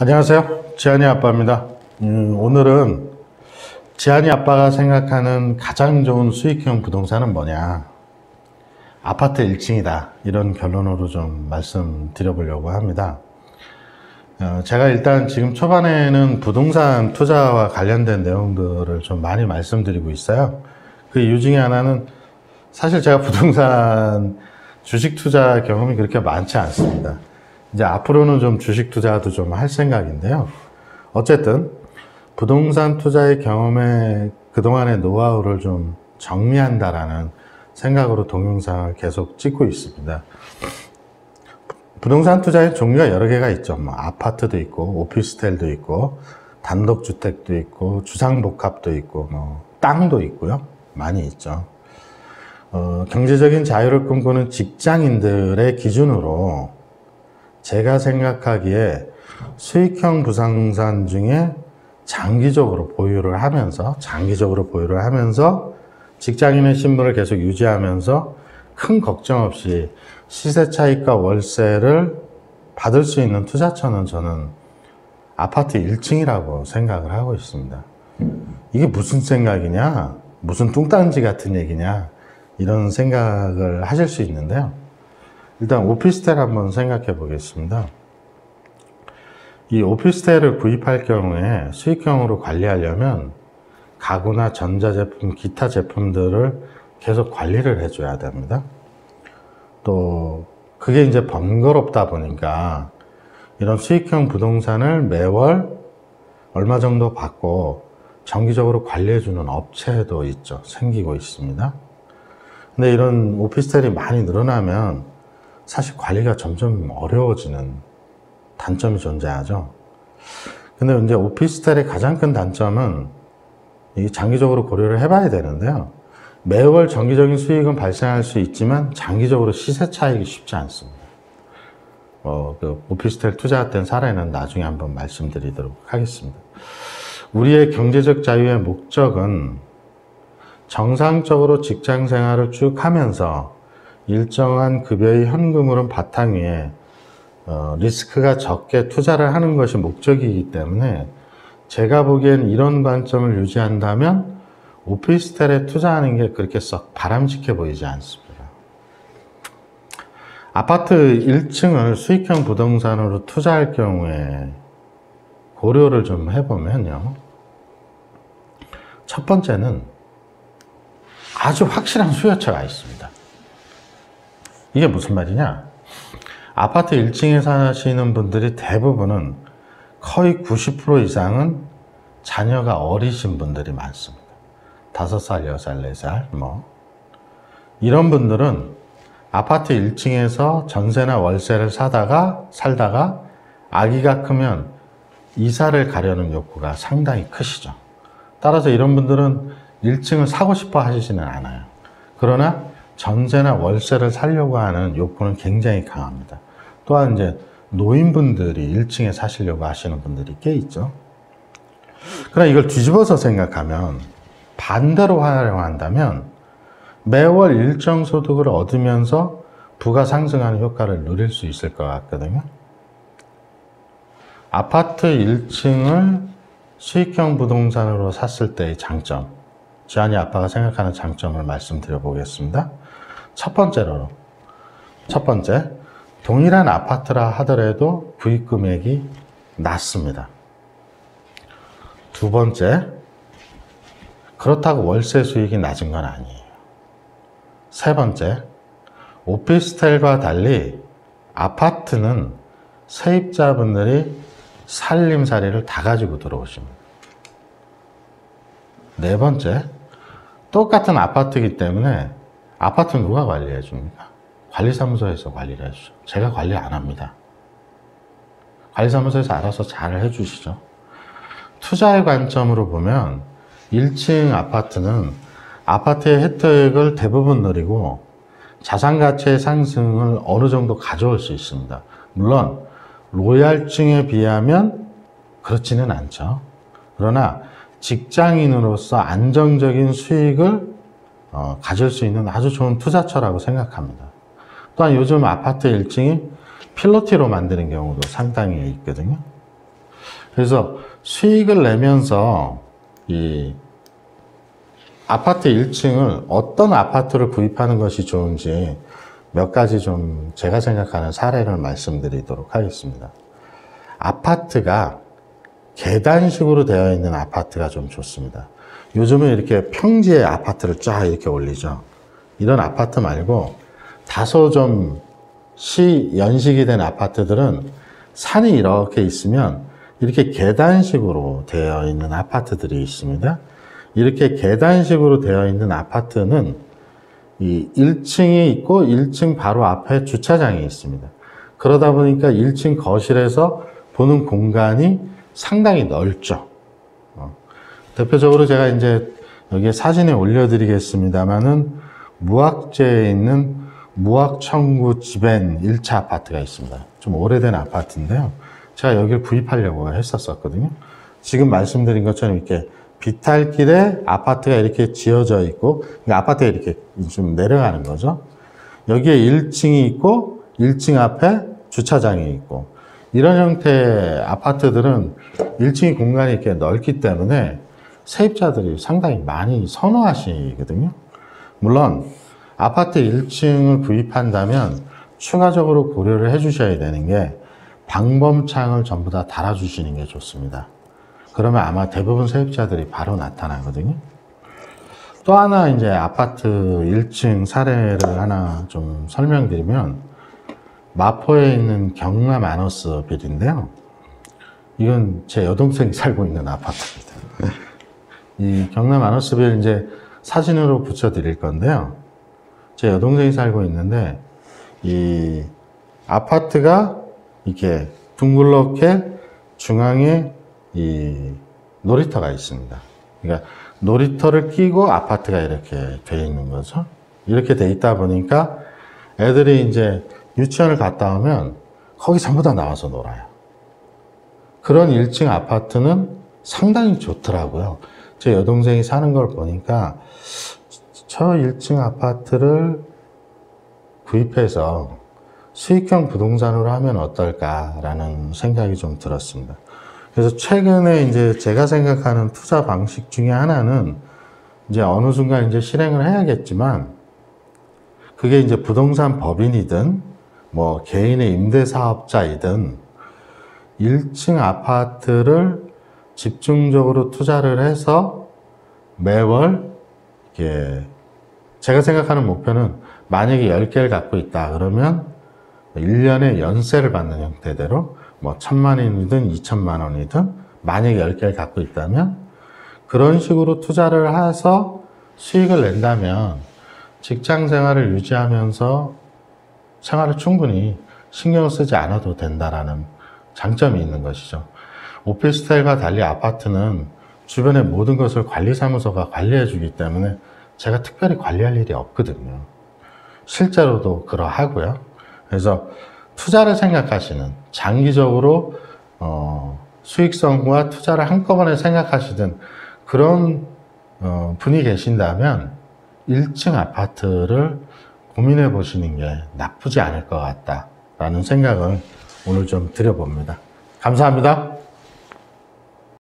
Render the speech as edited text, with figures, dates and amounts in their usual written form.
안녕하세요. 지한이 아빠입니다. 오늘은 지한이 아빠가 생각하는 가장 좋은 수익형 부동산은 뭐냐? 아파트 1층이다. 이런 결론으로 좀 말씀드려보려고 합니다. 제가 일단 지금 초반에는 부동산 투자와 관련된 내용들을 좀 많이 말씀드리고 있어요. 그 이유 중에 하나는 사실 제가 부동산 주식 투자 경험이 그렇게 많지 않습니다. 이제 앞으로는 좀 주식 투자도 좀 할 생각인데요. 어쨌든 부동산 투자의 경험에 그동안의 노하우를 좀 정리한다라는 생각으로 동영상을 계속 찍고 있습니다. 부동산 투자의 종류가 여러 개가 있죠. 아파트도 있고, 오피스텔도 있고, 단독주택도 있고, 주상복합도 있고, 땅도 있고요. 많이 있죠. 경제적인 자유를 꿈꾸는 직장인들의 기준으로 제가 생각하기에 수익형 부동산 중에 장기적으로 보유를 하면서 직장인의 신분을 계속 유지하면서 큰 걱정 없이 시세 차익과 월세를 받을 수 있는 투자처는 저는 아파트 1층이라고 생각을 하고 있습니다. 이게 무슨 생각이냐? 무슨 뚱딴지 같은 얘기냐? 이런 생각을 하실 수 있는데요. 일단 오피스텔 한번 생각해 보겠습니다. 이 오피스텔을 구입할 경우에 수익형으로 관리하려면 가구나 전자제품, 기타 제품들을 계속 관리를 해줘야 됩니다. 또 그게 이제 번거롭다 보니까 이런 수익형 부동산을 매월 얼마 정도 받고 정기적으로 관리해주는 업체도 있죠. 생기고 있습니다. 근데 이런 오피스텔이 많이 늘어나면 사실 관리가 점점 어려워지는 단점이 존재하죠. 근데 이제 오피스텔의 가장 큰 단점은 이게 장기적으로 고려를 해봐야 되는데요. 매월 정기적인 수익은 발생할 수 있지만 장기적으로 시세 차익이 쉽지 않습니다. 그 오피스텔 투자했던 사례는 나중에 한번 말씀드리도록 하겠습니다. 우리의 경제적 자유의 목적은 정상적으로 직장 생활을 쭉 하면서 일정한 급여의 현금으로는 바탕 위에 리스크가 적게 투자를 하는 것이 목적이기 때문에 제가 보기엔 이런 관점을 유지한다면 오피스텔에 투자하는 게 그렇게 썩 바람직해 보이지 않습니다. 아파트 1층을 수익형 부동산으로 투자할 경우에 고려를 좀 해보면요. 첫 번째는 아주 확실한 수요처가 있습니다. 이게 무슨 말이냐? 아파트 1층에 사시는 분들이 대부분은 거의 90% 이상은 자녀가 어리신 분들이 많습니다. 5살, 6살, 4살, 이런 분들은 아파트 1층에서 전세나 월세를 살다가 아기가 크면 이사를 가려는 욕구가 상당히 크시죠. 따라서 이런 분들은 1층을 사고 싶어 하시지는 않아요. 그러나 전세나 월세를 살려고 하는 욕구는 굉장히 강합니다. 또한 이제 노인분들이 1층에 사시려고 하시는 분들이 꽤 있죠. 그러나 이걸 뒤집어서 생각하면 반대로 활용한다면 매월 일정 소득을 얻으면서 부가 상승하는 효과를 누릴 수 있을 것 같거든요. 아파트 1층을 수익형 부동산으로 샀을 때의 장점, 지한이 아빠가 생각하는 장점을 말씀드려 보겠습니다. 첫 번째, 동일한 아파트라 하더라도 구입 금액이 낮습니다. 두 번째, 그렇다고 월세 수익이 낮은 건 아니에요. 세 번째, 오피스텔과 달리 아파트는 세입자분들이 살림살이를 다 가지고 들어오십니다. 네 번째, 똑같은 아파트이기 때문에 아파트는 누가 관리해 줍니까? 관리사무소에서 관리를 해주죠. 제가 관리 안 합니다. 관리사무소에서 알아서 잘 해주시죠. 투자의 관점으로 보면 1층 아파트는 아파트의 혜택을 대부분 누리고 자산 가치의 상승을 어느 정도 가져올 수 있습니다. 물론 로얄층에 비하면 그렇지는 않죠. 그러나 직장인으로서 안정적인 수익을 가질 수 있는 아주 좋은 투자처라고 생각합니다. 또한 요즘 아파트 1층이 필로티로 만드는 경우도 상당히 있거든요. 그래서 수익을 내면서 이 아파트 1층을 어떤 아파트를 구입하는 것이 좋은지 몇 가지 좀 제가 생각하는 사례를 말씀드리도록 하겠습니다. 아파트가 계단식으로 되어 있는 아파트가 좀 좋습니다. 요즘은 이렇게 평지에 아파트를 쫙 이렇게 올리죠. 이런 아파트 말고 다소 좀 연식이 된 아파트들은 산이 이렇게 있으면 이렇게 계단식으로 되어 있는 아파트들이 있습니다. 이렇게 계단식으로 되어 있는 아파트는 이 1층이 있고 1층 바로 앞에 주차장이 있습니다. 그러다 보니까 1층 거실에서 보는 공간이 상당히 넓죠. 대표적으로 제가 이제 여기에 사진에 올려드리겠습니다만은 무악재에 있는 무악청구 지벤 1차 아파트가 있습니다. 좀 오래된 아파트인데요. 제가 여기를 구입하려고 했었거든요. 지금 말씀드린 것처럼 이렇게 비탈길에 아파트가 이렇게 지어져 있고, 아파트가 이렇게 좀 내려가는 거죠. 여기에 1층이 있고, 1층 앞에 주차장이 있고, 이런 형태의 아파트들은 1층이 공간이 이렇게 넓기 때문에 세입자들이 상당히 많이 선호하시거든요. 물론, 아파트 1층을 구입한다면 추가적으로 고려를 해 주셔야 되는 게 방범창을 전부 다 달아주시는 게 좋습니다. 그러면 아마 대부분 세입자들이 바로 나타나거든요. 또 하나 이제 아파트 1층 사례를 하나 좀 설명드리면 마포에 있는 경남 아너스빌인데요. 이건 제 여동생이 살고 있는 아파트입니다. 이 경남 아너스빌 이제 사진으로 붙여드릴 건데요. 제 여동생이 살고 있는데 이 아파트가 이렇게 둥글렇게 중앙에 이 놀이터가 있습니다. 그러니까 놀이터를 끼고 아파트가 이렇게 돼 있는 거죠. 이렇게 돼 있다 보니까 애들이 이제 유치원을 갔다 오면 거기 전부 다 나와서 놀아요. 그런 1층 아파트는 상당히 좋더라고요. 제 여동생이 사는 걸 보니까 저 1층 아파트를 구입해서 수익형 부동산으로 하면 어떨까라는 생각이 좀 들었습니다. 그래서 최근에 이제 제가 생각하는 투자 방식 중에 하나는 이제 어느 순간 이제 실행을 해야겠지만 그게 이제 부동산 법인이든 뭐 개인의 임대사업자이든 1층 아파트를 집중적으로 투자를 해서 매월 이렇게 제가 생각하는 목표는 만약에 10개를 갖고 있다 그러면 1년에 연세를 받는 형태대로 뭐 1,000만 원이든 2,000만 원이든 만약에 10개를 갖고 있다면 그런 식으로 투자를 해서 수익을 낸다면 직장 생활을 유지하면서 생활을 충분히 신경 쓰지 않아도 된다라는 장점이 있는 것이죠. 오피스텔과 달리 아파트는 주변의 모든 것을 관리사무소가 관리해 주기 때문에 제가 특별히 관리할 일이 없거든요. 실제로도 그러하고요. 그래서 투자를 생각하시는 장기적으로 수익성과 투자를 한꺼번에 생각하시든 그런 분이 계신다면 1층 아파트를 고민해 보시는 게 나쁘지 않을 것 같다라는 생각을 오늘 좀 드려봅니다. 감사합니다.